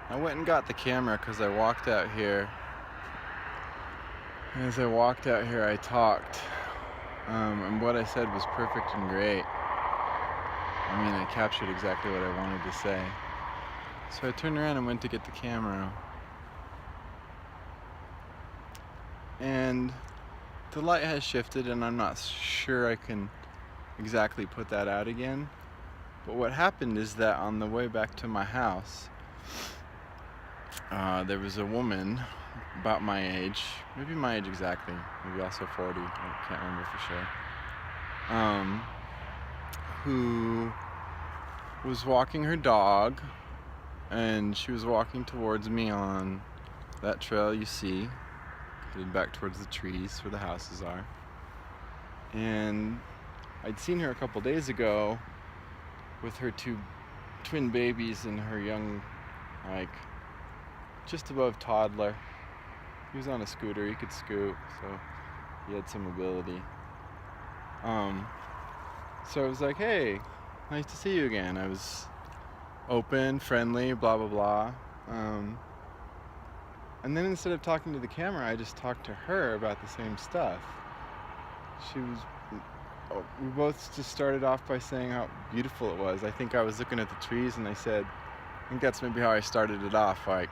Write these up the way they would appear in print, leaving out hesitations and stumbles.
I went and got the camera because I walked out here. And as I walked out here, I talked. And what I said was perfect and great. I mean, I captured exactly what I wanted to say. So I turned around and went to get the camera. And the light has shifted, and I'm not sure I can exactly put that out again. But what happened is that on the way back to my house, there was a woman about my age, maybe my age exactly, maybe also 40, I can't remember for sure, who was walking her dog, and she was walking towards me on that trail you see, headed back towards the trees where the houses are. And I'd seen her a couple days ago with her two twin babies and her young, like, just above toddler. He was on a scooter, he could scoot, so he had some mobility. So I was like, hey, nice to see you again. I was open, friendly, blah, blah, blah. And then instead of talking to the camera, I just talked to her about the same stuff. We both just started off by saying how beautiful it was. I think I was looking at the trees and I said, I think that's maybe how I started it off, like,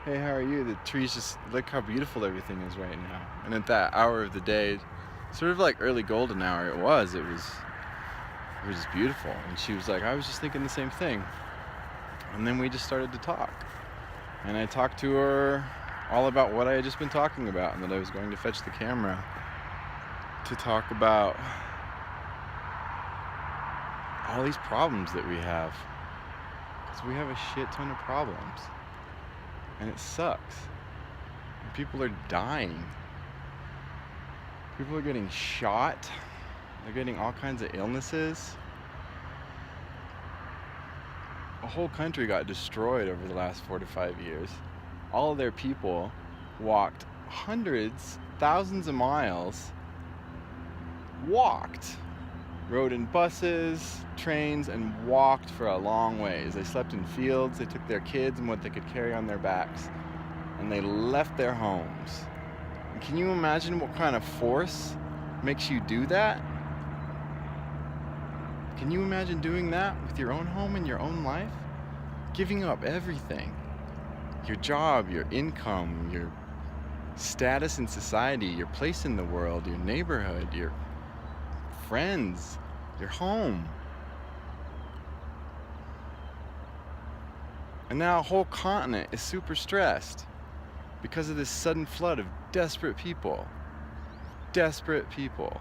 hey, how are you? The trees, just look how beautiful everything is right now. And at that hour of the day, sort of like early golden hour it was just beautiful. And she was like, I was just thinking the same thing. And then we just started to talk. And I talked to her all about what I had just been talking about, and that I was going to fetch the camera to talk about all these problems that we have. Because we have a shit ton of problems. And it sucks. And people are dying. People are getting shot. They're getting all kinds of illnesses. A whole country got destroyed over the last 4 to 5 years. All of their people walked hundreds, thousands of miles. Rode in buses, trains, and walked for a long ways. They slept in fields, they took their kids and what they could carry on their backs, and they left their homes. And can you imagine what kind of force makes you do that? Can you imagine doing that with your own home and your own life? Giving up everything. Your job, your income, your status in society, your place in the world, your neighborhood, your friends, your home. And now a whole continent is super stressed because of this sudden flood of desperate people. Desperate people.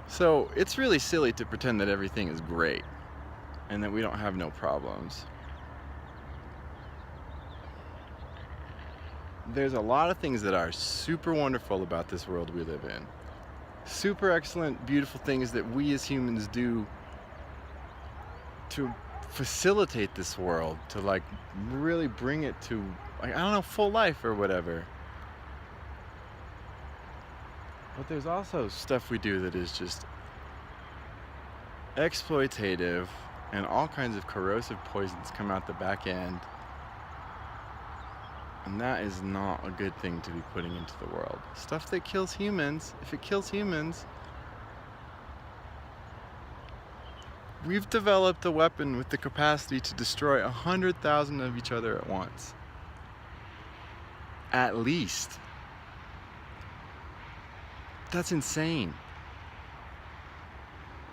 So it's really silly to pretend that everything is great and that we don't have no problems. There's a lot of things that are super wonderful about this world we live in. Super excellent, beautiful things that we as humans do to facilitate this world, to like really bring it to, like, I don't know, full life or whatever. But there's also stuff we do that is just exploitative, and all kinds of corrosive poisons come out the back end. And that is not a good thing to be putting into the world. Stuff that kills humans, if it kills humans, we've developed a weapon with the capacity to destroy 100,000 of each other at once. At least. That's insane.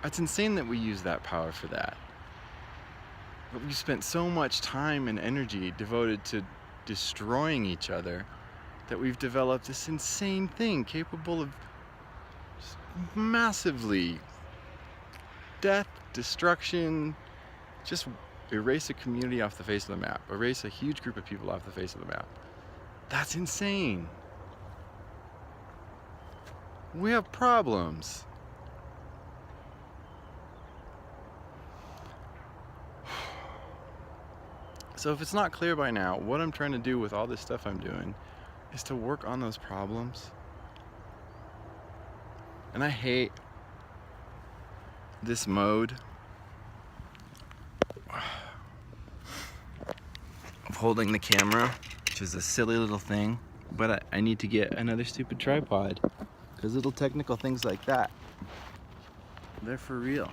It's insane that we use that power for that. But we've spent so much time and energy devoted to destroying each other that we've developed this insane thing capable of just massively death, destruction, just erase a community off the face of the map, erase a huge group of people off the face of the map. That's insane. We have problems. So if it's not clear by now, what I'm trying to do with all this stuff I'm doing is to work on those problems. And I hate this mode holding the camera, which is a silly little thing, but I need to get another stupid tripod, because little technical things like that, they're for real.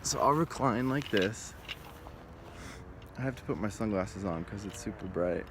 So I'll recline like this. I have to put my sunglasses on because it's super bright.